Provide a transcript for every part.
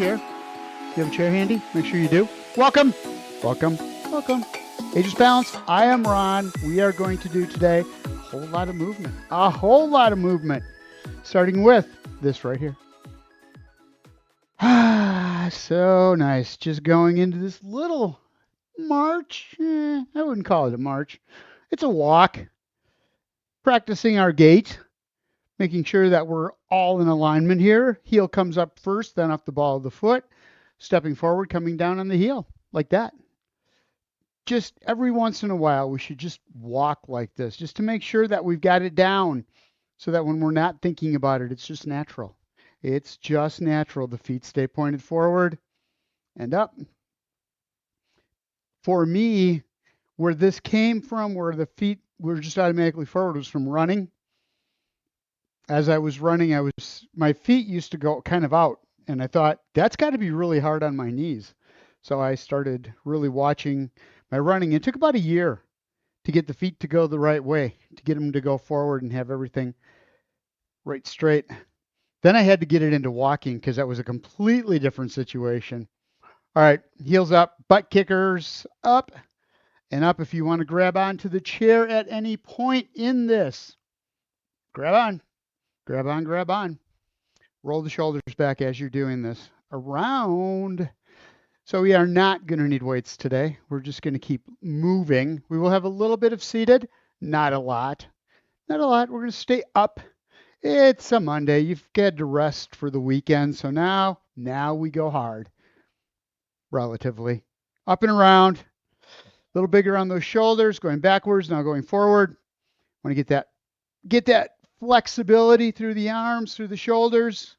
chair. You have a chair handy? Make sure you do. Welcome, welcome, welcome. Ageless Balance. I am Ron. We are going to do today a whole lot of movement. A whole lot of movement. Starting with this right here. Ah, so nice. Just going into this little march. I wouldn't call it a march. It's a walk. Practicing our gait. Making sure that we're all in alignment here. Heel comes up first, then off the ball of the foot. Stepping forward, coming down on the heel, like that. Just every once in a while, we should just walk like this, just to make sure that we've got it down, so that when we're not thinking about it, it's just natural. It's just natural. The feet stay pointed forward and up. For me, where this came from, where the feet were just automatically forward, was from running. As I was running, my feet used to go kind of out, and I thought that's got to be really hard on my knees. So I started really watching my running. It took about a year to get the feet to go the right way, to get them to go forward and have everything right straight. Then I had to get it into walking because that was a completely different situation. All right, heels up, butt kickers up and up. If you want to grab onto the chair at any point in this, grab on. Grab on, grab on. Roll the shoulders back as you're doing this. Around. So we are not going to need weights today. We're just going to keep moving. We will have a little bit of seated, not a lot. Not a lot. We're going to stay up. It's a Monday. You've got to rest for the weekend. So now we go hard. Relatively. Up and around. A little bigger on those shoulders, going backwards, now going forward. Want to get that flexibility through the arms, through the shoulders.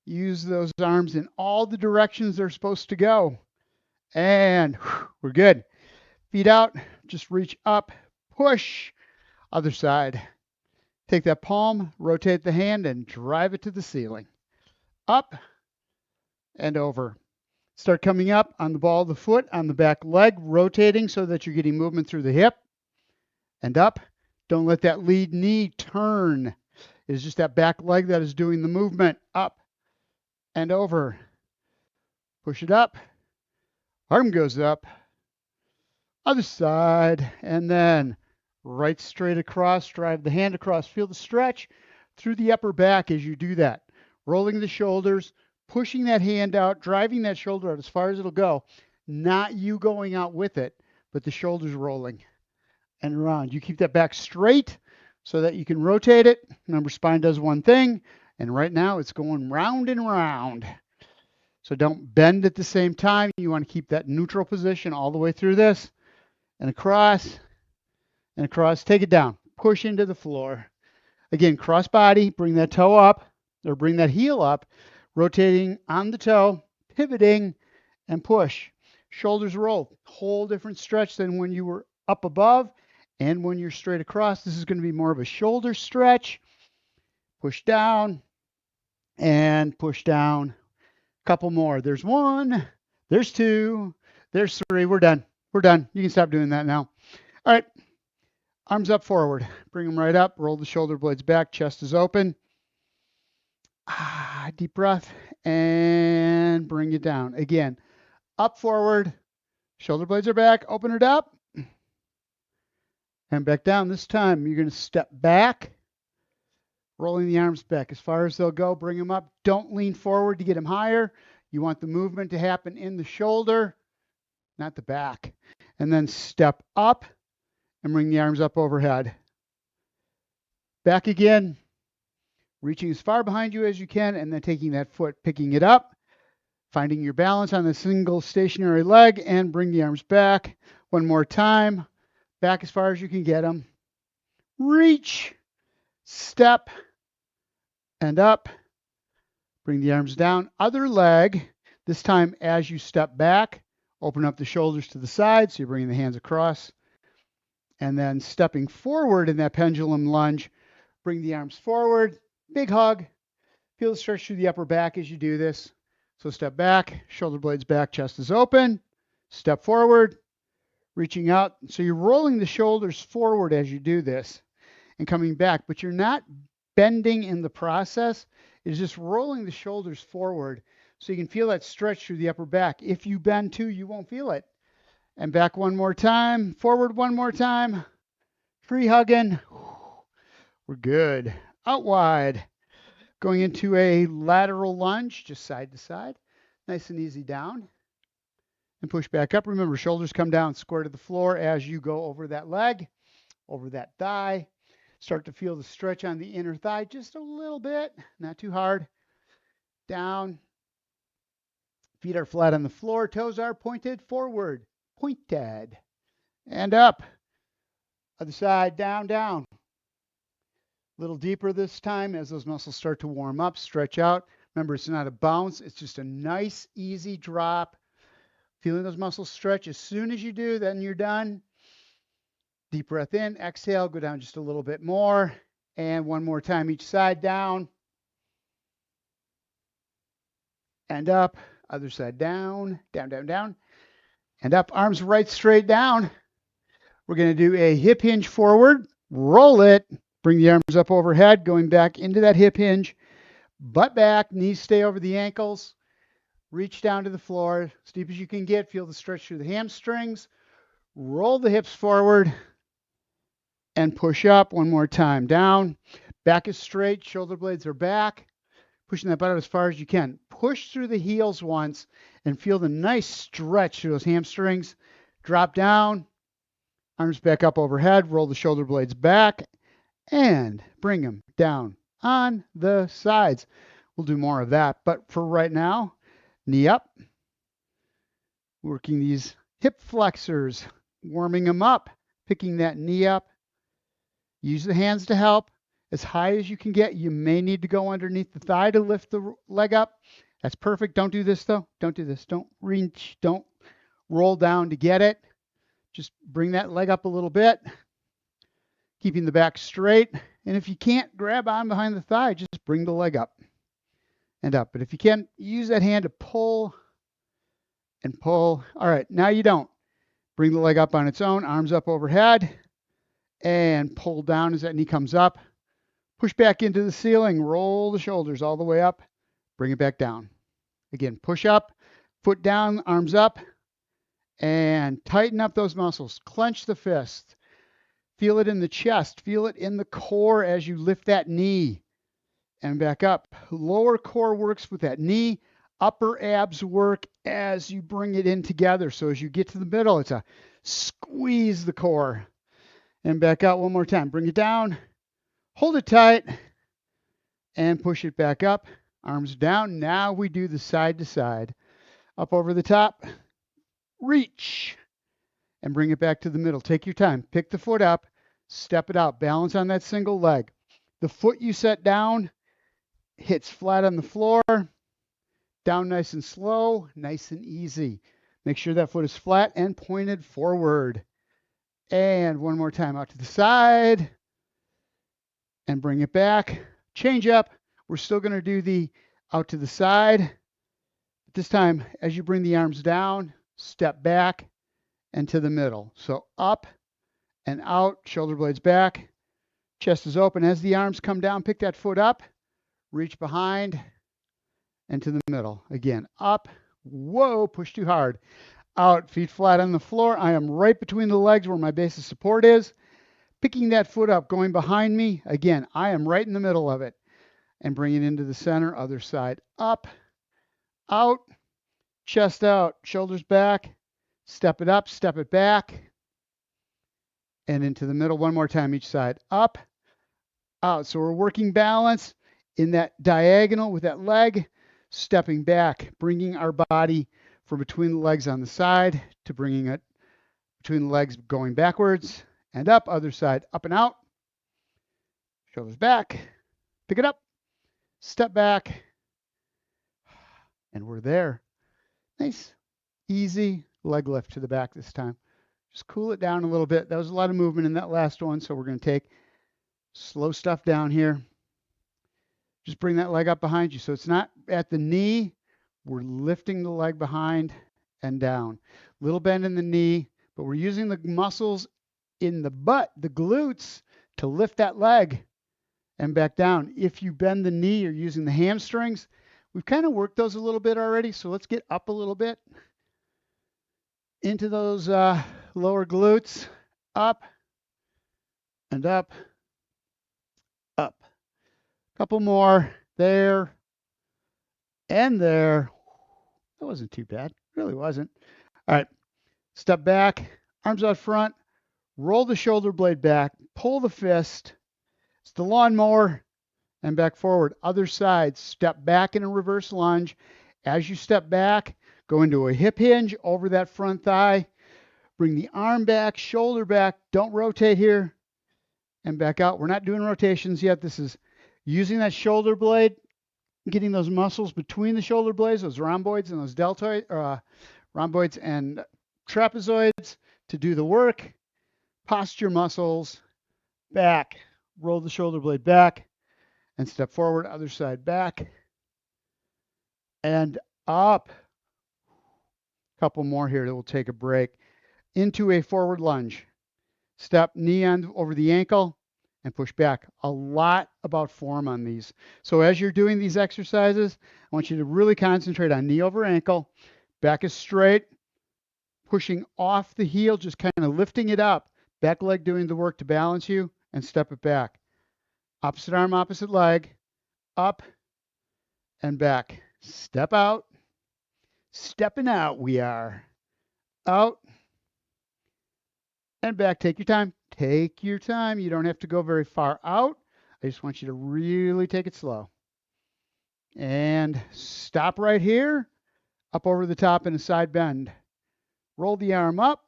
Use those arms in all the directions they're supposed to go. And we're good. Feet out, just reach up, push. Other side. Take that palm, rotate the hand, and drive it to the ceiling. Up and over. Start coming up on the ball of the foot, on the back leg, rotating so that you're getting movement through the hip. And up. Don't let that lead knee turn. It's just that back leg that is doing the movement. Up and over. Push it up. Arm goes up. Other side. And then right straight across. Drive the hand across. Feel the stretch through the upper back as you do that. Rolling the shoulders. Pushing that hand out. Driving that shoulder out as far as it'll go. Not you going out with it, but the shoulders rolling and around. You keep that back straight so that you can rotate it. Remember, spine does one thing, and right now it's going round and round. So don't bend at the same time. You want to keep that neutral position all the way through this, and across, and across. Take it down. Push into the floor. Again, cross body. Bring that toe up, or bring that heel up, rotating on the toe, pivoting, and push. Shoulders roll. Whole different stretch than when you were up above. And when you're straight across, this is going to be more of a shoulder stretch. Push down and push down. Couple more. There's one. There's two. There's three. We're done. We're done. You can stop doing that now. All right. Arms up forward. Bring them right up. Roll the shoulder blades back. Chest is open. Deep breath. And bring it down. Again, up forward. Shoulder blades are back. Open it up. And back down. This time, you're going to step back, rolling the arms back as far as they'll go. Bring them up. Don't lean forward to get them higher. You want the movement to happen in the shoulder, not the back. And then step up and bring the arms up overhead. Back again, reaching as far behind you as you can, and then taking that foot, picking it up, finding your balance on the single stationary leg, and bring the arms back. One more time. Back as far as you can get them. Reach, step, and up. Bring the arms down. Other leg. This time as you step back, open up the shoulders to the side. So you're bringing the hands across. And then stepping forward in that pendulum lunge, bring the arms forward. Big hug. Feel the stretch through the upper back as you do this. So step back, shoulder blades back, chest is open. Step forward. Reaching out. So you're rolling the shoulders forward as you do this and coming back, but you're not bending in the process. It's just rolling the shoulders forward So you can feel that stretch through the upper back. If you bend too, you won't feel it. And back one more time, forward one more time, tree hugging. We're good. Out wide. Going into a lateral lunge, just side to side. Nice and easy down. And push back up. Remember, shoulders come down square to the floor as you go over that leg, over that thigh. Start to feel the stretch on the inner thigh just a little bit, not too hard. Down. Feet are flat on the floor. Toes are pointed forward. Pointed. And up. Other side, down, down. A little deeper this time as those muscles start to warm up, stretch out. Remember, it's not a bounce. It's just a nice, easy drop. Feeling those muscles stretch. As soon as you do, then you're done. Deep breath in, exhale, go down just a little bit more. And one more time each side, down. And up. Other side, down, down, down, down. And up, arms right straight down. We're going to do a hip hinge forward. Roll it. Bring the arms up overhead, going back into that hip hinge. Butt back, knees stay over the ankles. Reach down to the floor, as deep as you can get. Feel the stretch through the hamstrings. Roll the hips forward and push up one more time. Down. Back is straight. Shoulder blades are back. Pushing that butt out as far as you can. Push through the heels once and feel the nice stretch through those hamstrings. Drop down. Arms back up overhead. Roll the shoulder blades back and bring them down on the sides. We'll do more of that. But for right now, knee up. Working these hip flexors, warming them up, picking that knee up. Use the hands to help. As high as you can get. You may need to go underneath the thigh to lift the leg up. That's perfect. Don't do this, though. Don't do this. Don't reach. Don't roll down to get it. Just bring that leg up a little bit. Keeping the back straight. And if you can't grab on behind the thigh, just bring the leg up and up. But if you can, use that hand to pull and pull. All right, now you don't. Bring the leg up on its own, arms up overhead, and pull down as that knee comes up. Push back into the ceiling, roll the shoulders all the way up, bring it back down. Again, push up, foot down, arms up, and tighten up those muscles. Clench the fist. Feel it in the chest. Feel it in the core as you lift that knee and back up. Lower core works with that knee. Upper abs work as you bring it in together. So as you get to the middle, it's a squeeze the core. And back out one more time. Bring it down. Hold it tight. And push it back up. Arms down. Now we do the side to side. Up over the top. Reach. And bring it back to the middle. Take your time. Pick the foot up. Step it out. Balance on that single leg. The foot you set down hits flat on the floor. Down nice and slow. Nice and easy. Make sure that foot is flat and pointed forward. And one more time. Out to the side. And bring it back. Change up. We're still going to do the out to the side. This time, as you bring the arms down, step back and to the middle. So up and out, shoulder blades back, chest is open. As the arms come down, pick that foot up, reach behind and to the middle. Again, up, whoa, push too hard. Out, feet flat on the floor. I am right between the legs where my base of support is. Picking that foot up, going behind me. Again, I am right in the middle of it. And bring it into the center, other side. Up, out, chest out, shoulders back. Step it up, step it back. And into the middle one more time each side. Up, out. So we're working balance in that diagonal with that leg. Stepping back, bringing our body from between the legs on the side to bringing it between the legs going backwards and up. Other side, up and out. Shoulders back. Pick it up. Step back. And we're there. Nice, easy leg lift to the back this time. Just cool it down a little bit. That was a lot of movement in that last one, so we're going to take slow stuff down here. Just bring that leg up behind you. So it's not at the knee. We're lifting the leg behind and down. Little bend in the knee, but we're using the muscles in the butt, the glutes, to lift that leg and back down. If you bend the knee, you're using the hamstrings. We've kind of worked those a little bit already, so let's get up a little bit into those lower glutes. Up and up, up. Couple more there and there. That wasn't too bad. Really wasn't. All right. Step back, arms out front, roll the shoulder blade back, pull the fist. It's the lawnmower and back forward. Other side, step back in a reverse lunge. As you step back, go into a hip hinge over that front thigh. Bring the arm back, shoulder back. Don't rotate here. And back out. We're not doing rotations yet. This is using that shoulder blade, getting those muscles between the shoulder blades, those rhomboids and those deltoids, rhomboids and trapezoids to do the work. Posture muscles, back. Roll the shoulder blade back and step forward. Other side back and up. Couple more here that we'll take a break. Into a forward lunge. Step knee on over the ankle and push back. A lot about form on these. So as you're doing these exercises, I want you to really concentrate on knee over ankle. Back is straight. Pushing off the heel, just kind of lifting it up. Back leg doing the work to balance you and step it back. Opposite arm, opposite leg. Up and back. Step out. Stepping out we are. Out and back. Take your time. Take your time. You don't have to go very far out. I just want you to really take it slow. And stop right here. Up over the top in a side bend. Roll the arm up.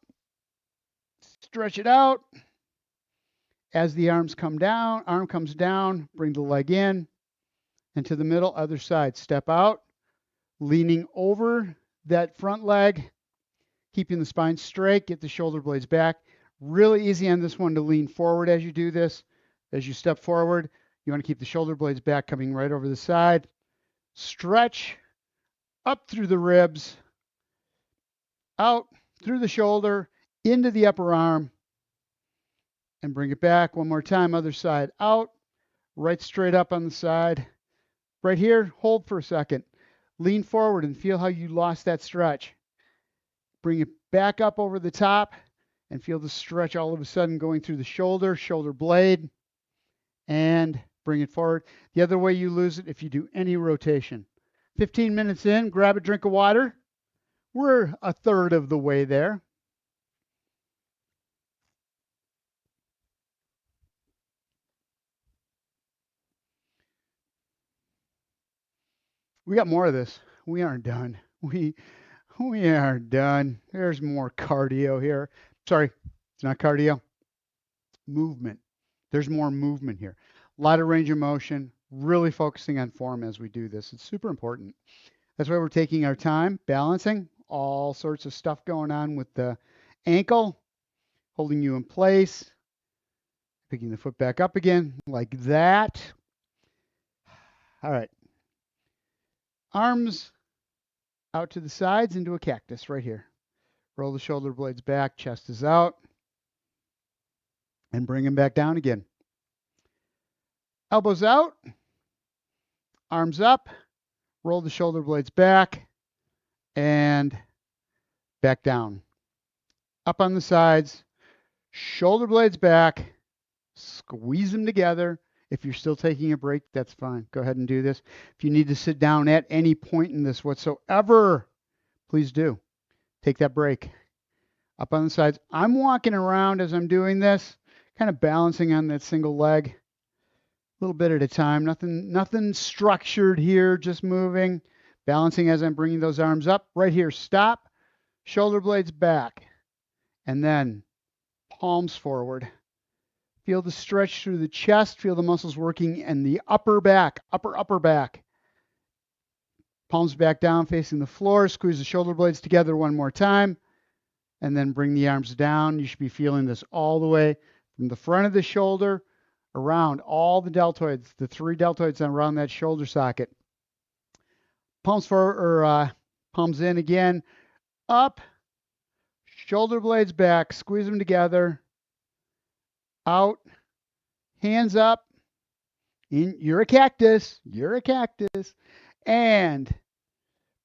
Stretch it out. As the arm comes down, bring the leg in and to the middle, other side. Step out, leaning over that front leg, keeping the spine straight, get the shoulder blades back. Really easy on this one to lean forward as you do this. As you step forward, you want to keep the shoulder blades back, coming right over the side. Stretch up through the ribs, out through the shoulder, into the upper arm, and bring it back one more time. Other side out, right straight up on the side. Right here, hold for a second. Lean forward and feel how you lost that stretch. Bring it back up over the top and feel the stretch all of a sudden going through the shoulder blade, and bring it forward. The other way you lose it if you do any rotation. 15 minutes in, grab a drink of water. We're a third of the way there. We got more of this. We aren't done. We aren't done. There's more cardio here. Sorry, it's not cardio. Movement. There's more movement here. A lot of range of motion, really focusing on form as we do this. It's super important. That's why we're taking our time, balancing, all sorts of stuff going on with the ankle, holding you in place, picking the foot back up again, like that. All right. Arms out to the sides into a cactus right here. Roll the shoulder blades back, chest is out, and bring them back down again. Elbows out, arms up, roll the shoulder blades back, and back down. Up on the sides, shoulder blades back, squeeze them together. If you're still taking a break, that's fine. Go ahead and do this. If you need to sit down at any point in this whatsoever, please do. Take that break. Up on the sides. I'm walking around as I'm doing this, kind of balancing on that single leg. A little bit at a time. Nothing structured here, just moving. Balancing as I'm bringing those arms up. Right here, stop. Shoulder blades back. And then palms forward. Feel the stretch through the chest. Feel the muscles working in the upper back, upper back. Palms back down, facing the floor. Squeeze the shoulder blades together one more time. And then bring the arms down. You should be feeling this all the way from the front of the shoulder around all the deltoids, the 3 deltoids around that shoulder socket. Palms forward, or palms in again. Up. Shoulder blades back. Squeeze them together. Out, hands up. You're a cactus. You're a cactus. and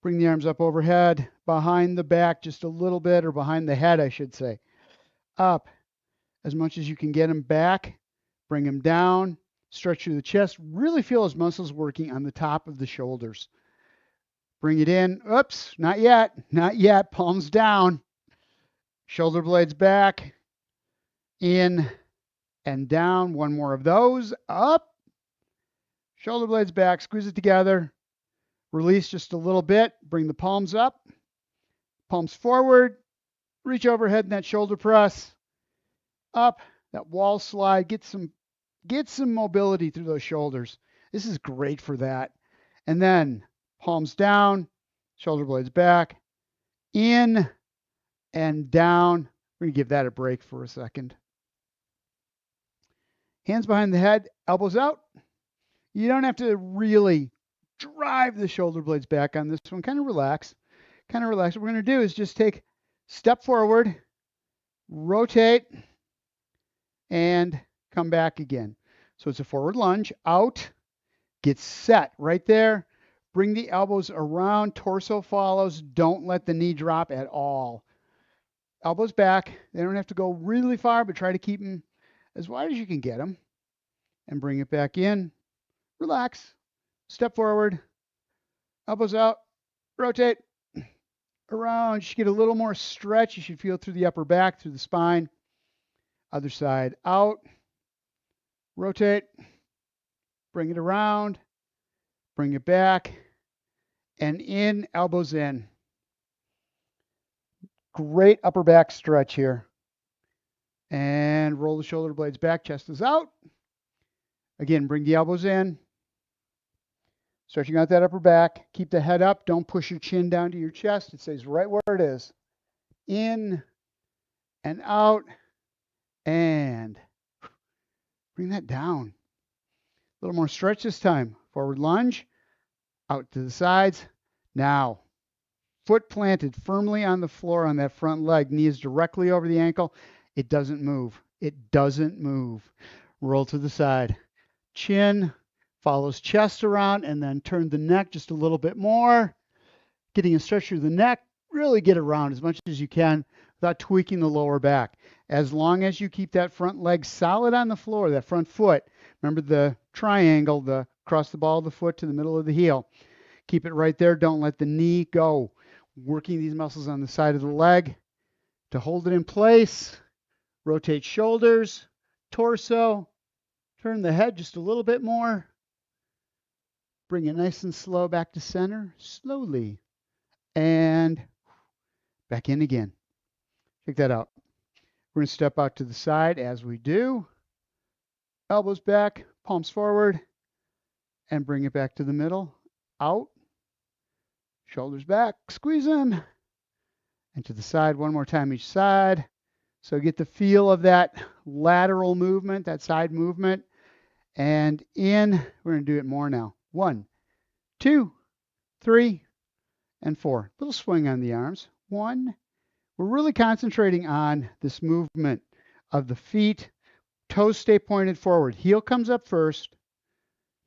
bring the arms up overhead, behind the back just a little bit, or behind the head, I should say. Up as much as you can get them back. Bring them down. Stretch through the chest. Really feel those muscles working on the top of the shoulders. Bring it in. Oops, not yet. Not yet. Palms down. Shoulder blades back. In and down. One more of those. Up. Shoulder blades back. Squeeze it together. Release just a little bit. Bring the palms up. Palms forward. Reach overhead in that shoulder press. Up. That wall slide. Get some mobility through those shoulders. This is great for that. And then palms down. Shoulder blades back. In and down. We're going to give that a break for a second. Hands behind the head, elbows out. You don't have to really drive the shoulder blades back on this one. Kind of relax. Kind of relax. What we're going to do is just take step forward, rotate, and come back again. So it's a forward lunge, out, get set right there. Bring the elbows around, torso follows. Don't let the knee drop at all. Elbows back. They don't have to go really far, but try to keep them as wide as you can get them. And bring it back in. Relax. Step forward. Elbows out. Rotate. Around. You should get a little more stretch. You should feel through the upper back, through the spine. Other side out. Rotate. Bring it around. Bring it back. And in. Elbows in. Great upper back stretch here. And roll the shoulder blades back. Chest is out. Again, bring the elbows in. Stretching out that upper back. Keep the head up. Don't push your chin down to your chest. It stays right where it is. In and out. And bring that down. A little more stretch this time. Forward lunge. Out to the sides. Now, foot planted firmly on the floor on that front leg. Knee is directly over the ankle. It doesn't move. It doesn't move. Roll to the side. Chin follows chest around, and then turn the neck just a little bit more. Getting a stretch through the neck. Really get around as much as you can without tweaking the lower back. As long as you keep that front leg solid on the floor, that front foot. Remember the triangle, the across the ball of the foot to the middle of the heel. Keep it right there. Don't let the knee go. Working these muscles on the side of the leg to hold it in place. Rotate shoulders, torso. Turn the head just a little bit more. Bring it nice and slow back to center, slowly. And back in again. Check that out. We're going to step out to the side as we do. Elbows back, palms forward, and bring it back to the middle. Out. Shoulders back, squeeze them. And to the side one more time each side. So get the feel of that lateral movement, that side movement. And in, we're going to do it more now. 1, 2, 3, and 4. Little swing on the arms. 1. We're really concentrating on this movement of the feet. Toes stay pointed forward. Heel comes up first.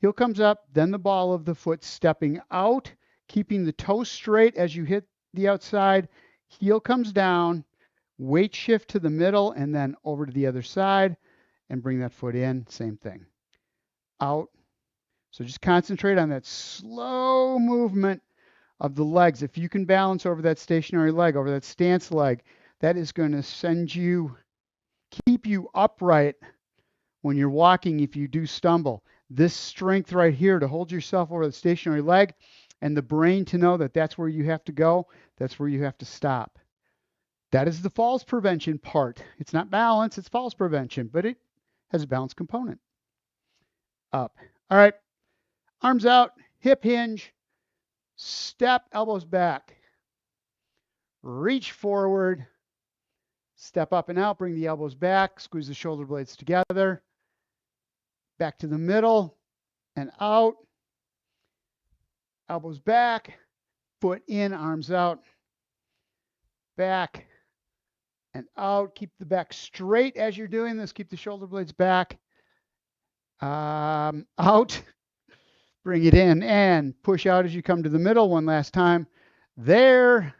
Heel comes up, then the ball of the foot stepping out, keeping the toes straight as you hit the outside. Heel comes down, weight shift to the middle, and then over to the other side, and bring that foot in. Same thing. Out. So just concentrate on that slow movement of the legs. If you can balance over that stationary leg, over that stance leg, that is going to keep you upright when you're walking if you do stumble. This strength right here to hold yourself over the stationary leg, and the brain to know that that's where you have to go, that's where you have to stop. That is the falls prevention part. It's not balance, it's falls prevention, but it has a balance component. Up. All right. Arms out, hip hinge, step, elbows back. Reach forward, step up and out, bring the elbows back, squeeze the shoulder blades together. Back to the middle and out. Elbows back, foot in, arms out. Back and out. Keep the back straight as you're doing this. Keep the shoulder blades back. Out. Bring it in and push out as you come to the middle one last time. There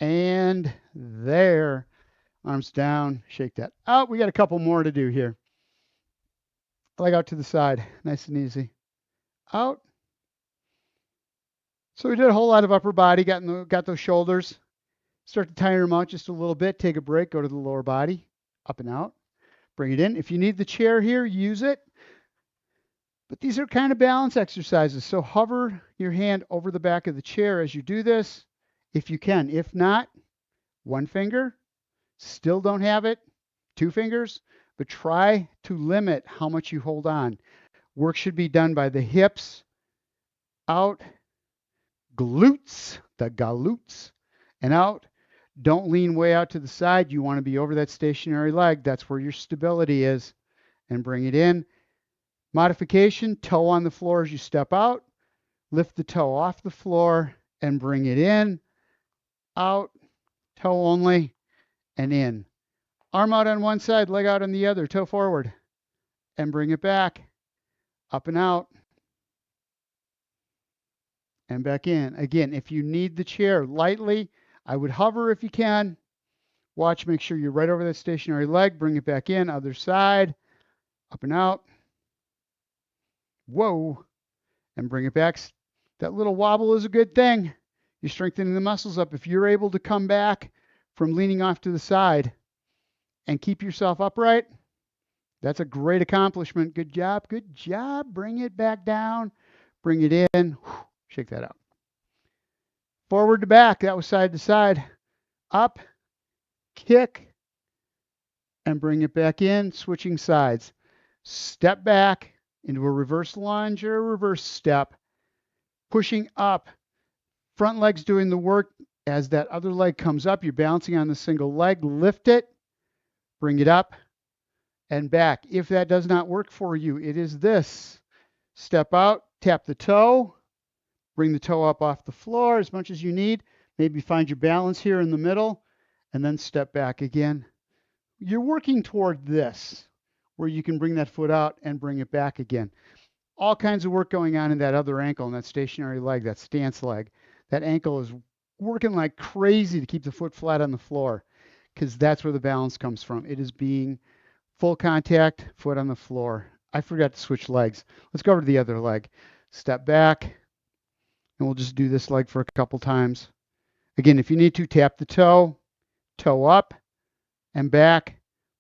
and there. Arms down, shake that out. We got a couple more to do here. Leg out to the side, nice and easy. Out. So we did a whole lot of upper body, got those shoulders. Start to tire them out just a little bit. Take a break, go to the lower body, up and out. Bring it in. If you need the chair here, use it. But these are kind of balance exercises. So hover your hand over the back of the chair as you do this, if you can. If not, one finger. Still don't have it, two fingers. But try to limit how much you hold on. Work should be done by the hips, out, glutes, the galoots, and out. Don't lean way out to the side. You want to be over that stationary leg. That's where your stability is. And bring it in. Modification, toe on the floor as you step out. Lift the toe off the floor and bring it in. Out, toe only, and in. Arm out on one side, leg out on the other, toe forward. And bring it back. Up and out. And back in. Again, if you need the chair lightly, I would hover if you can. Watch, make sure you're right over that stationary leg. Bring it back in, other side. Up and out. Whoa. And bring it back. That little wobble is a good thing. You're strengthening the muscles up. If you're able to come back from leaning off to the side and keep yourself upright, that's a great accomplishment. Good job. Good job. Bring it back down. Bring it in. Shake that out. Forward to back. That was side to side. Up, kick, and bring it back in. Switching sides. Step back into a reverse lunge or a reverse step. Pushing up. Front leg's doing the work. As that other leg comes up, you're balancing on the single leg. Lift it. Bring it up and back. If that does not work for you, it is this. Step out. Tap the toe. Bring the toe up off the floor as much as you need. Maybe find your balance here in the middle, and then step back again. You're working toward this, where you can bring that foot out and bring it back again. All kinds of work going on in that other ankle, and that stationary leg, that stance leg. That ankle is working like crazy to keep the foot flat on the floor, because that's where the balance comes from. It is being full contact, foot on the floor. I forgot to switch legs. Let's go over to the other leg. Step back. And we'll just do this leg for a couple times. Again, if you need to, tap the toe, toe up and back.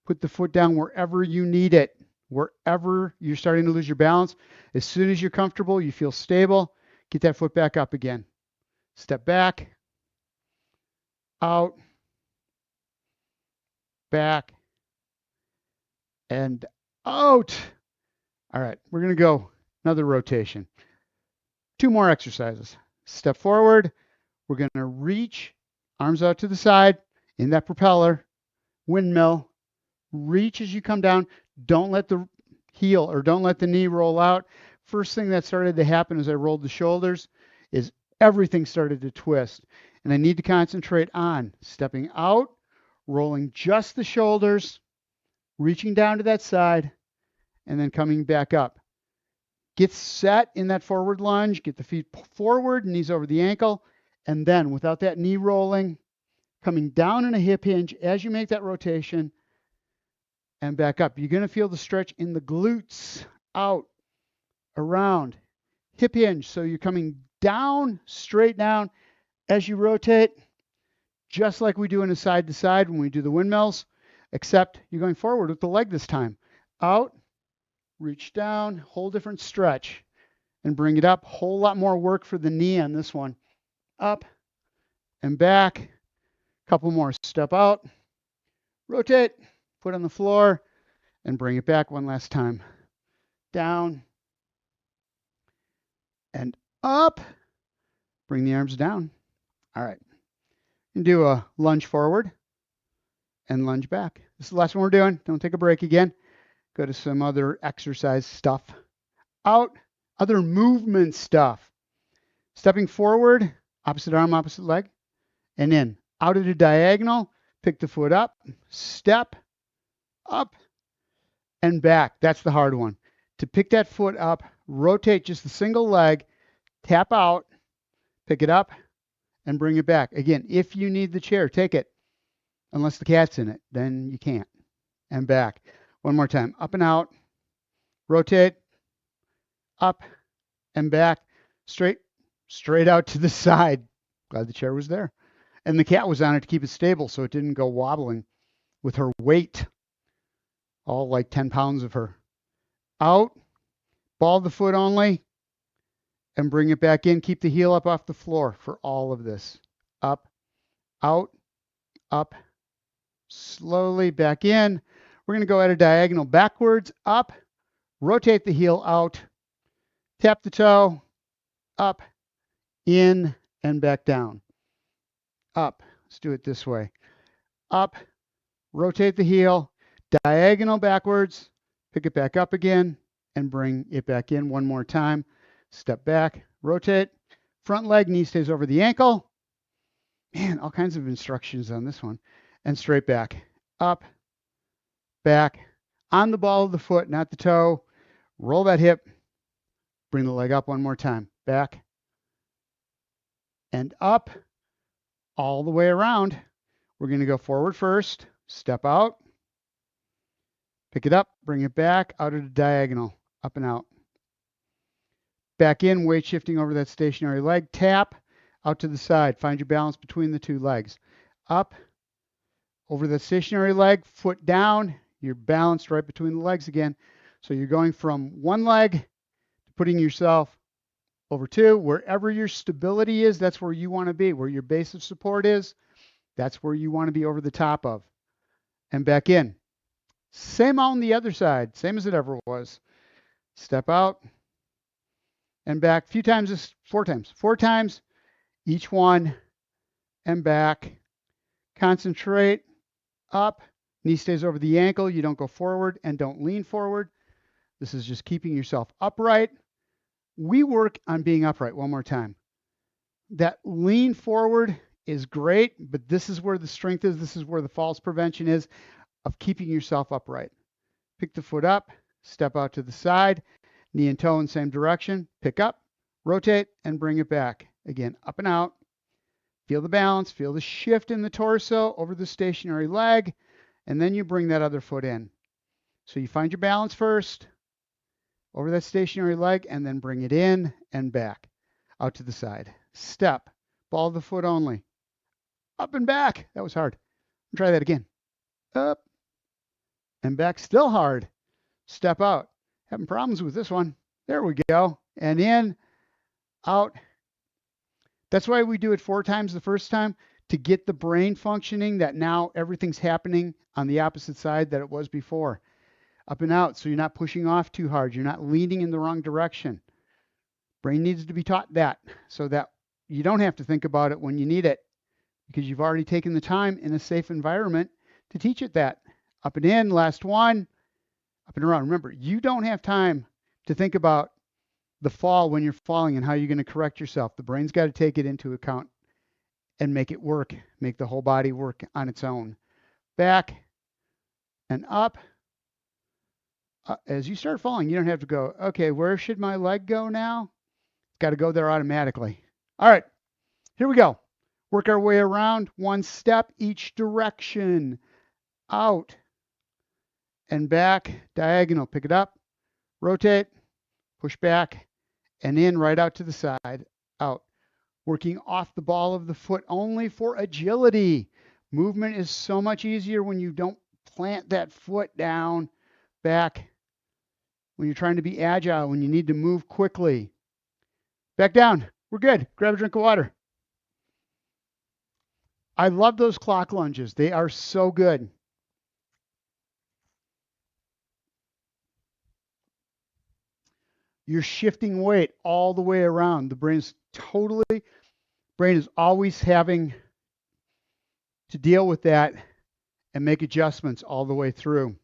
Put the foot down wherever you need it, wherever you're starting to lose your balance. As soon as you're comfortable, you feel stable, get that foot back up again. Step back, out, back, and out. All right, we're going to go another rotation. Two more exercises. Step forward. We're going to reach, arms out to the side in that propeller, windmill. Reach as you come down. Don't let the heel or don't let the knee roll out. First thing that started to happen as I rolled the shoulders is everything started to twist. And I need to concentrate on stepping out, rolling just the shoulders, reaching down to that side, and then coming back up. Get set in that forward lunge. Get the feet forward, knees over the ankle. And then without that knee rolling, coming down in a hip hinge as you make that rotation and back up. You're going to feel the stretch in the glutes, out, around, hip hinge. So you're coming down, straight down as you rotate, just like we do in a side to side when we do the windmills, except you're going forward with the leg this time. Out. Reach down, whole different stretch, and bring it up. Whole lot more work for the knee on this one. Up and back. Couple more. Step out, rotate, foot on the floor, and bring it back one last time. Down and up. Bring the arms down. All right. And do a lunge forward and lunge back. This is the last one we're doing. Don't take a break again. Go to some other exercise stuff. Out, other movement stuff. Stepping forward, opposite arm, opposite leg, and in. Out at a diagonal, pick the foot up, step, up, and back. That's the hard one. to pick that foot up, rotate just the single leg, tap out, pick it up, and bring it back. Again, if you need the chair, take it. Unless the cat's in it, then you can't. And back. One more time. Up and out, rotate, up and back, straight out to the side. Glad the chair was there. And the cat was on it to keep it stable so it didn't go wobbling with her weight, all like 10 pounds of her. Out, ball the foot only, and bring it back in. Keep the heel up off the floor for all of this. Up, out, up, slowly back in. We're going to go at a diagonal backwards, up, rotate the heel out, tap the toe, up, in, and back down. Up. Let's do it this way. Up, rotate the heel, diagonal backwards, pick it back up again, and bring it back in one more time. Step back, rotate, front leg, knee stays over the ankle. Man, all kinds of instructions on this one. And straight back, up, back, on the ball of the foot, not the toe. Roll that hip, bring the leg up one more time. Back and up, all the way around. We're going to go forward first, step out, pick it up, bring it back, out of the diagonal, up and out. Back in, weight shifting over that stationary leg, tap, out to the side. Find your balance between the two legs. Up, over the stationary leg, foot down. You're balanced right between the legs again. So you're going from one leg to putting yourself over two. Wherever your stability is, that's where you want to be. Where your base of support is, that's where you want to be over the top of. And back in. Same on the other side, same as it ever was. Step out and back. A few times, 4 times. 4 times, each one, and back. Concentrate, up, knee stays over the ankle. You don't go forward and don't lean forward. This is just keeping yourself upright. We work on being upright one more time. That lean forward is great, but this is where the strength is. This is where the falls prevention is of keeping yourself upright. Pick the foot up, step out to the side, knee and toe in the same direction, pick up, rotate, and bring it back. Again, up and out. Feel the balance, feel the shift in the torso over the stationary leg, and then you bring that other foot in. So you find your balance first, over that stationary leg, and then bring it in and back, out to the side. Step, ball of the foot only. Up and back. That was hard. Try that again. Up and back, still hard. Step out. Having problems with this one. There we go. And in, out. That's why we do it 4 times the first time, to get the brain functioning that now everything's happening on the opposite side that it was before. Up and out, so you're not pushing off too hard. You're not leaning in the wrong direction. Brain needs to be taught that so that you don't have to think about it when you need it, because you've already taken the time in a safe environment to teach it that. Up and in, last one, up and around. Remember, you don't have time to think about the fall when you're falling and how you're going to correct yourself. The brain's got to take it into account and make it work, make the whole body work on its own. Back and up. As you start falling, you don't have to go, okay, where should my leg go now? It's got to go there automatically. All right, here we go. Work our way around, 1 step each direction. Out and back, diagonal. Pick it up, rotate, push back, and in, right out to the side, out. Working off the ball of the foot only for agility. Movement is so much easier when you don't plant that foot down, back, when you're trying to be agile, when you need to move quickly. Back down. We're good. Grab a drink of water. I love those clock lunges. They are so good. You're shifting weight all the way around. The brain is always having to deal with that and make adjustments all the way through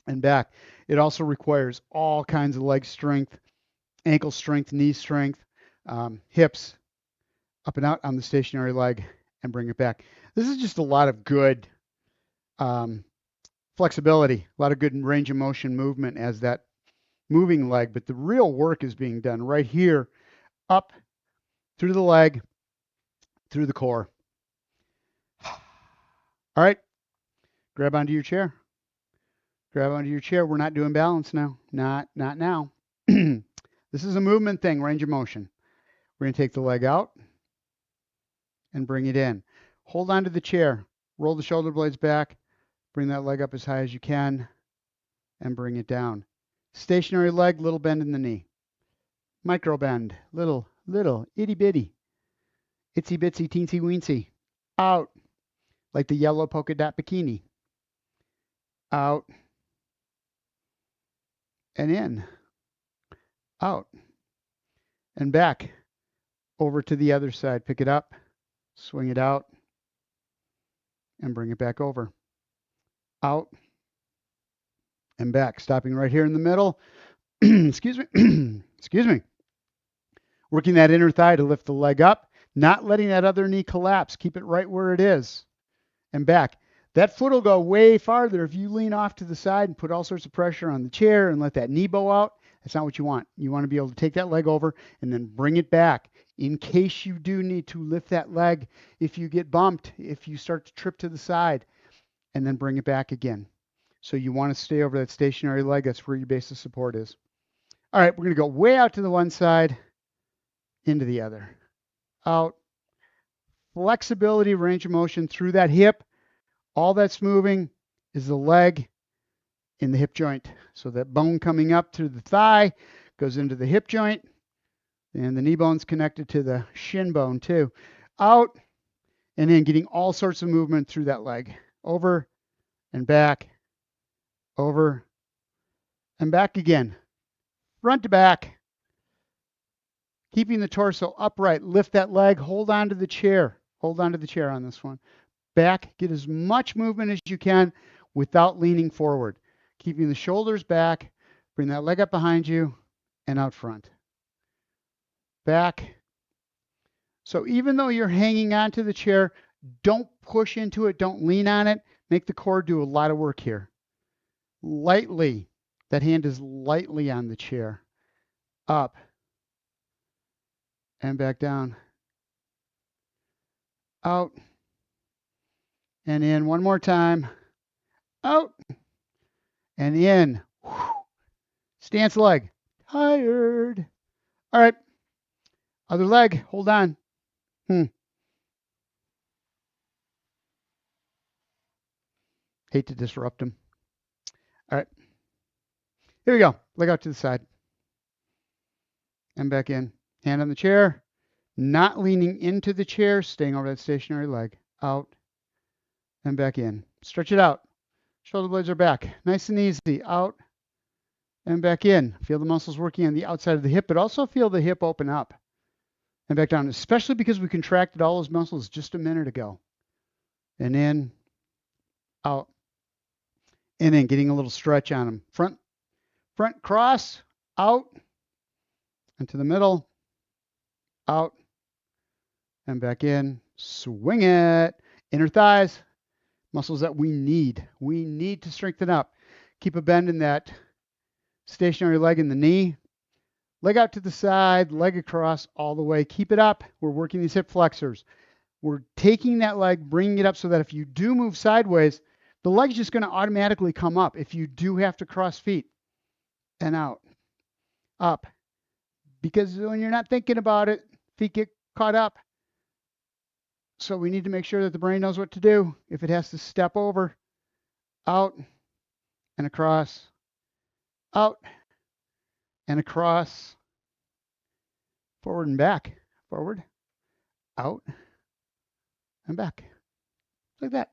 and back. It also requires all kinds of leg strength, ankle strength, knee strength, hips, up and out on the stationary leg, and bring it back. This is just a lot of good flexibility, a lot of good range of motion movement as that moving leg, but the real work is being done right here, up through the leg, through the core. All right, grab onto your chair. Grab onto your chair. We're not doing balance now. Not now. This is a movement thing, range of motion. We're going to take the leg out and bring it in. Hold onto the chair. Roll the shoulder blades back. Bring that leg up as high as you can and bring it down. Stationary leg, little bend in the knee. Micro bend, little, itty bitty. Itsy bitsy, teensy weensy. Out, like the yellow polka dot bikini. Out and in. Out and back. Over to the other side. Pick it up, swing it out, and bring it back over. Out and back. Stopping right here in the middle. Excuse me. Excuse me. Working that inner thigh to lift the leg up, not letting that other knee collapse. Keep it right where it is and back. That foot will go way farther if you lean off to the side and put all sorts of pressure on the chair and let that knee bow out. That's not what you want. You want to be able to take that leg over and then bring it back in case you do need to lift that leg if you get bumped, if you start to trip to the side, and then bring it back again. So you want to stay over that stationary leg. That's where your base of support is. All right, we're going to go way out to the one side, into the other. Out. Flexibility, range of motion through that hip. All that's moving is the leg in the hip joint. So that bone coming up through the thigh goes into the hip joint, and the knee bone's connected to the shin bone too. Out, and then getting all sorts of movement through that leg. Over and back, over and back again. Front to back. Keeping the torso upright. Lift that leg. Hold on to the chair. Hold on to the chair on this one. Back. Get as much movement as you can without leaning forward. Keeping the shoulders back. Bring that leg up behind you and out front. Back. So even though you're hanging onto the chair, don't push into it. Don't lean on it. Make the core do a lot of work here. Lightly. That hand is lightly on the chair. Up. And back down. Out. And in one more time. Out. And in. Stance leg. Tired. All right. Other leg. Hold on. Hate to disrupt him. All right. Here we go. Leg out to the side. And back in. Hand on the chair. Not leaning into the chair. Staying over that stationary leg. Out. And back in. Stretch it out. Shoulder blades are back. Nice and easy. Out. And back in. Feel the muscles working on the outside of the hip, but also feel the hip open up. And back down, especially because we contracted all those muscles just a minute ago. And in. Out. And then getting a little stretch on them. Front cross, out, into the middle, out, and back in. Swing it. Inner thighs, muscles that we need. We need to strengthen up. Keep a bend in that stationary leg in the knee. Leg out to the side, leg across all the way. Keep it up. We're working these hip flexors. We're taking that leg, bringing it up so that if you do move sideways, the leg's just going to automatically come up if you do have to cross feet. And out, up. Because when you're not thinking about it, feet get caught up. So we need to make sure that the brain knows what to do. If it has to step over, out and across, out and across, forward and back, forward, out and back, like that.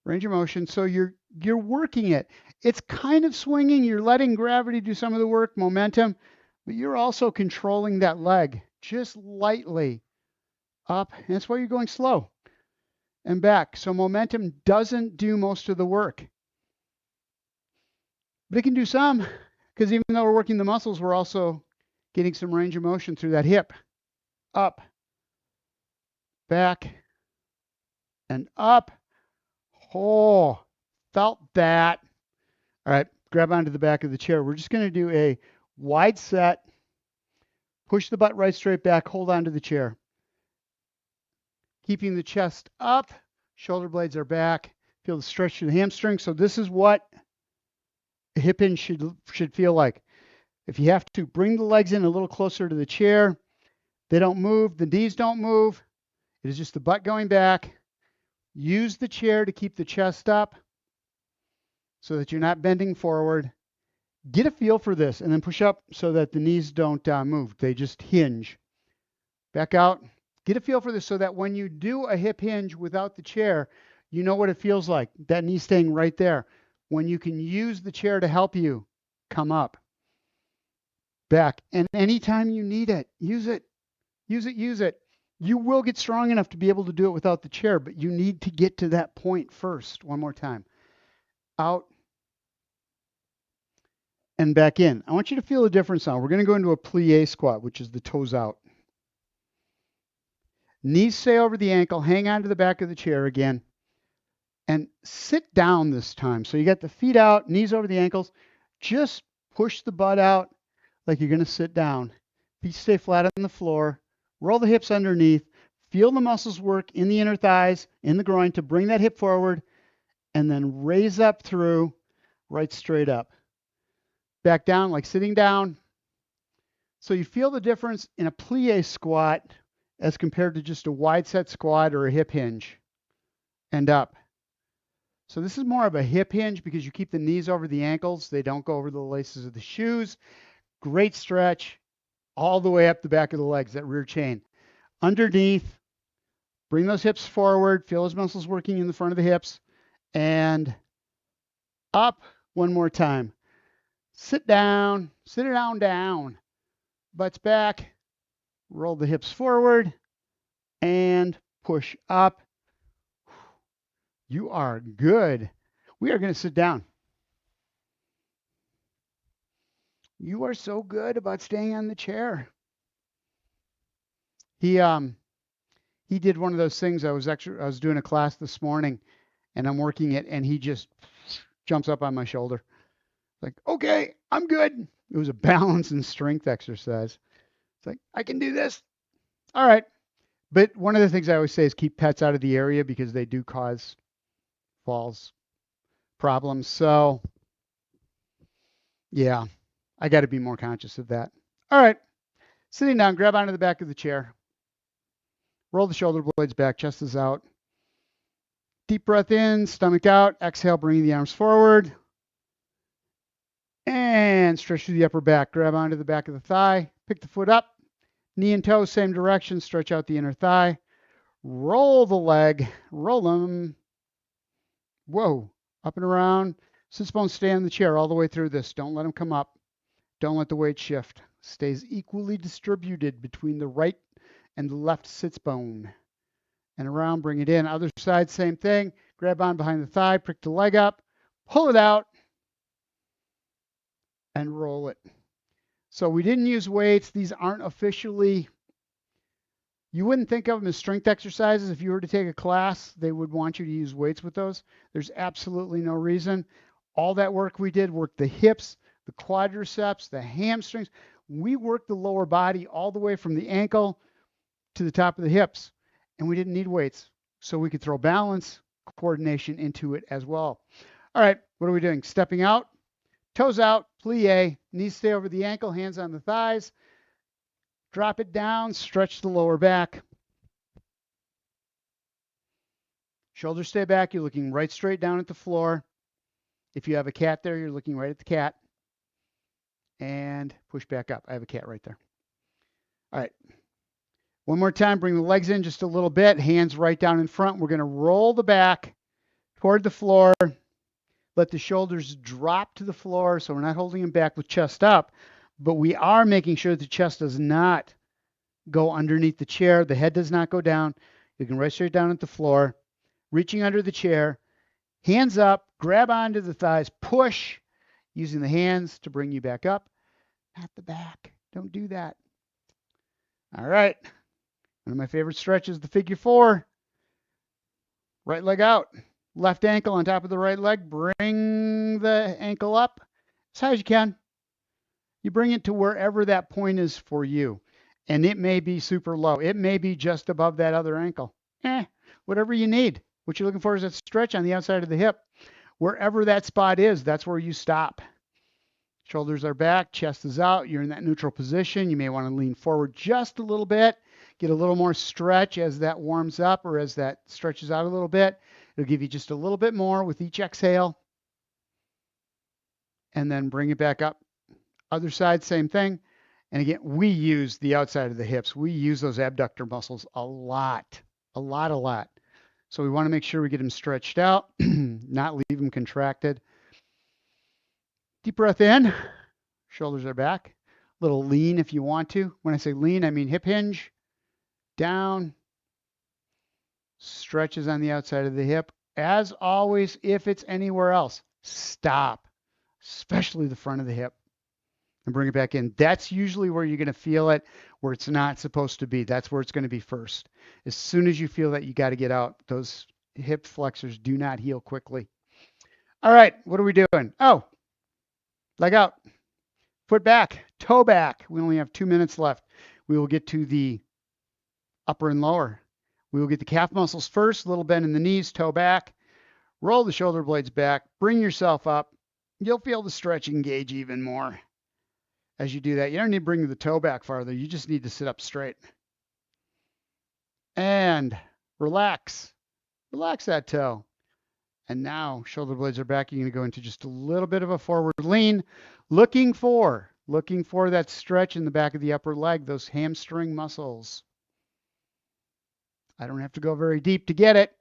Range of motion. So you're working it. It's kind of swinging. You're letting gravity do some of the work, momentum, but you're also controlling that leg just lightly up. And that's why you're going slow and back. So momentum doesn't do most of the work, but it can do some, because even though we're working the muscles, we're also getting some range of motion through that hip. Up, back, and up. Oh, felt that. All right, grab onto the back of the chair. We're just going to do a wide set, push the butt right straight back, hold onto the chair. Keeping the chest up, shoulder blades are back, feel the stretch to the hamstring. So this is what a hip hinge should feel like. If you have to, bring the legs in a little closer to the chair. They don't move, the knees don't move. It is just the butt going back. Use the chair to keep the chest up so that you're not bending forward. Get a feel for this and then push up so that the knees don't move. They just hinge. Back out. Get a feel for this so that when you do a hip hinge without the chair, you know what it feels like. That knee staying right there. When you can use the chair to help you come up. Back. And anytime you need it, use it. Use it, use it. You will get strong enough to be able to do it without the chair, but you need to get to that point first. One more time. Out and back in. I want you to feel the difference now. We're going to go into a plie squat, which is the toes out. Knees stay over the ankle. Hang on to the back of the chair again. And sit down this time. So you got the feet out, knees over the ankles. Just push the butt out like you're going to sit down. Feet stay flat on the floor. Roll the hips underneath. Feel the muscles work in the inner thighs, in the groin to bring that hip forward. And then raise up through, right straight up. Back down like sitting down. So you feel the difference in a plie squat as compared to just a wide set squat or a hip hinge. And up. So this is more of a hip hinge because you keep the knees over the ankles. They don't go over the laces of the shoes. Great stretch all the way up the back of the legs, that rear chain. Underneath, bring those hips forward. Feel those muscles working in the front of the hips. And up one more time. Sit down, down. Butts back. Roll the hips forward and push up. You are good. We are going to sit down. You are so good about staying on the chair. He did one of those things. I was doing a class this morning and I'm working it and he just jumps up on my shoulder. Like, okay, I'm good. It was a balance and strength exercise. It's like, I can do this. All right. But one of the things I always say is keep pets out of the area because they do cause falls problems. So yeah, I got to be more conscious of that. All right. Sitting down, grab onto the back of the chair. Roll the shoulder blades back, chest is out. Deep breath in, stomach out. Exhale, bringing the arms forward. And stretch through the upper back. Grab onto the back of the thigh. Pick the foot up. Knee and toe, same direction. Stretch out the inner thigh. Roll the leg. Roll them. Whoa. Up and around. Sits bones stay on the chair all the way through this. Don't let them come up. Don't let the weight shift. Stays equally distributed between the right and the left sits bone. And around, bring it in. Other side, same thing. Grab on behind the thigh. Prick the leg up. Pull it out. And roll it. So we didn't use weights. These aren't officially, you wouldn't think of them as strength exercises. If you were to take a class, they would want you to use weights with those. There's absolutely no reason. All that work we did worked the hips, the quadriceps, the hamstrings. We worked the lower body all the way from the ankle to the top of the hips. And we didn't need weights. So we could throw balance, coordination into it as well. All right, what are we doing? Stepping out. Toes out, plie, knees stay over the ankle, hands on the thighs. Drop it down, stretch the lower back. Shoulders stay back, you're looking right straight down at the floor. If you have a cat there, you're looking right at the cat. And push back up. I have a cat right there. All right. One more time, bring the legs in just a little bit, hands right down in front. We're going to roll the back toward the floor. Let the shoulders drop to the floor so we're not holding them back with chest up, but we are making sure that the chest does not go underneath the chair. The head does not go down. You can right straight down at the floor, reaching under the chair, hands up, grab onto the thighs, push, using the hands to bring you back up, not the back. Don't do that. All right. One of my favorite stretches, the figure four. Right leg out. Left ankle on top of the right leg. Bring the ankle up. as high as you can. You bring it to wherever that point is for you. And it may be super low. It may be just above that other ankle. Whatever you need. What you're looking for is that stretch on the outside of the hip. Wherever that spot is, that's where you stop. Shoulders are back, chest is out. You're in that neutral position. You may want to lean forward just a little bit, get a little more stretch as that warms up or as that stretches out a little bit. It'll give you just a little bit more with each exhale. And then bring it back up. Other side, same thing. And again, we use the outside of the hips. We use those abductor muscles a lot. So we want to make sure we get them stretched out, not leave them contracted. Deep breath in. Shoulders are back. Little lean if you want to. When I say lean, I mean hip hinge, down, stretches on the outside of the hip. As always, if it's anywhere else, stop, especially the front of the hip, and bring it back in. That's usually where you're going to feel it, where it's not supposed to be. That's where it's going to be first. As soon as you feel that, you got to get out. Those hip flexors do not heal quickly. All right, what are we doing? Oh, leg out. Foot back, toe back. We only have 2 minutes left. We will get to the upper and lower. We will get the calf muscles first, a little bend in the knees, toe back. Roll the shoulder blades back. Bring yourself up. You'll feel the stretch engage even more. As you do that, you don't need to bring the toe back farther. You just need to sit up straight. And relax. Relax that toe. And now shoulder blades are back. You're going to go into just a little bit of a forward lean, looking for that stretch in the back of the upper leg, those hamstring muscles. I don't have to go very deep to get it,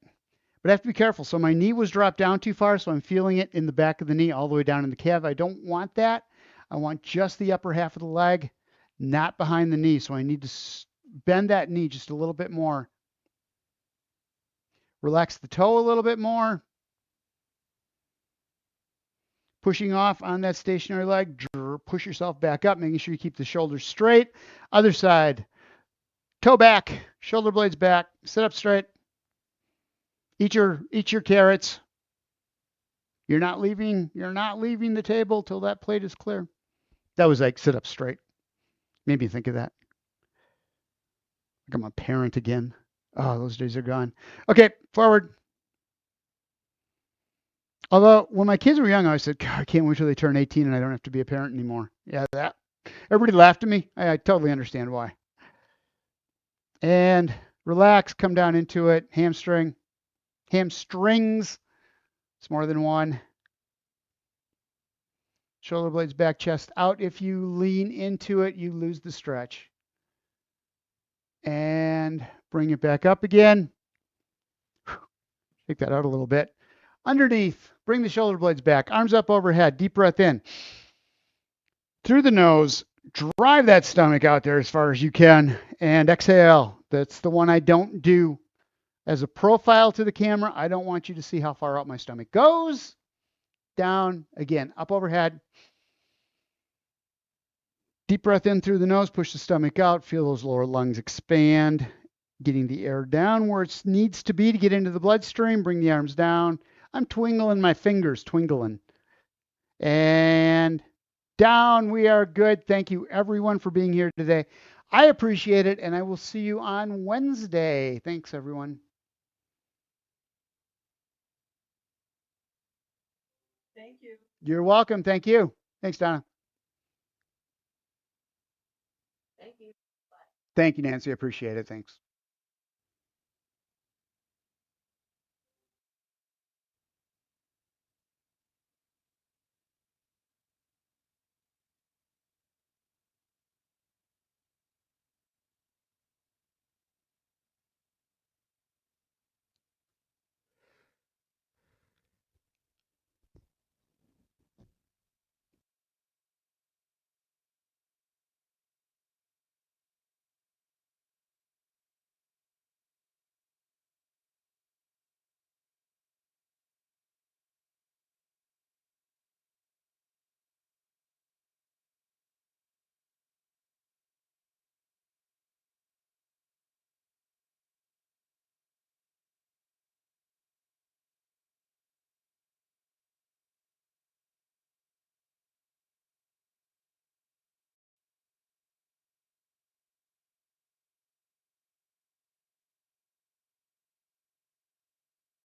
but I have to be careful. So my knee was dropped down too far, so I'm feeling it in the back of the knee all the way down in the calf. I don't want that. I want just the upper half of the leg, not behind the knee. So I need to bend that knee just a little bit more. Relax the toe a little bit more. Pushing off on that stationary leg, push yourself back up, making sure you keep the shoulders straight. Other side, toe back, shoulder blades back, sit up straight. Eat your carrots. You're not leaving the table till that plate is clear. That was like sit up straight. Made me think of that. Like I'm a parent again. Oh, those days are gone. Okay, forward. Although when my kids were young, I always said, God, I can't wait till they turn 18 and I don't have to be a parent anymore. Yeah, that. Everybody laughed at me. I totally understand why. And relax, come down into it. Hamstrings. It's more than one. Shoulder blades back, chest out. If you lean into it, you lose the stretch. And bring it back up again. Take that out a little bit. Underneath, bring the shoulder blades back. Arms up overhead. Deep breath in. Through the nose, drive that stomach out there as far as you can. And exhale. That's the one I don't do. As a profile to the camera, I don't want you to see how far out my stomach goes. Down, again, up overhead. Deep breath in through the nose, push the stomach out, feel those lower lungs expand, getting the air down where it needs to be to get into the bloodstream. Bring the arms down. I'm twinkling my fingers, and down. We are good. Thank you, everyone, for being here today. I appreciate it, and I will see you on Wednesday. Thanks, everyone. Thank you. You're welcome. Thank you. Thanks, Donna. Thank you. Thank you, Nancy. I appreciate it. Thanks.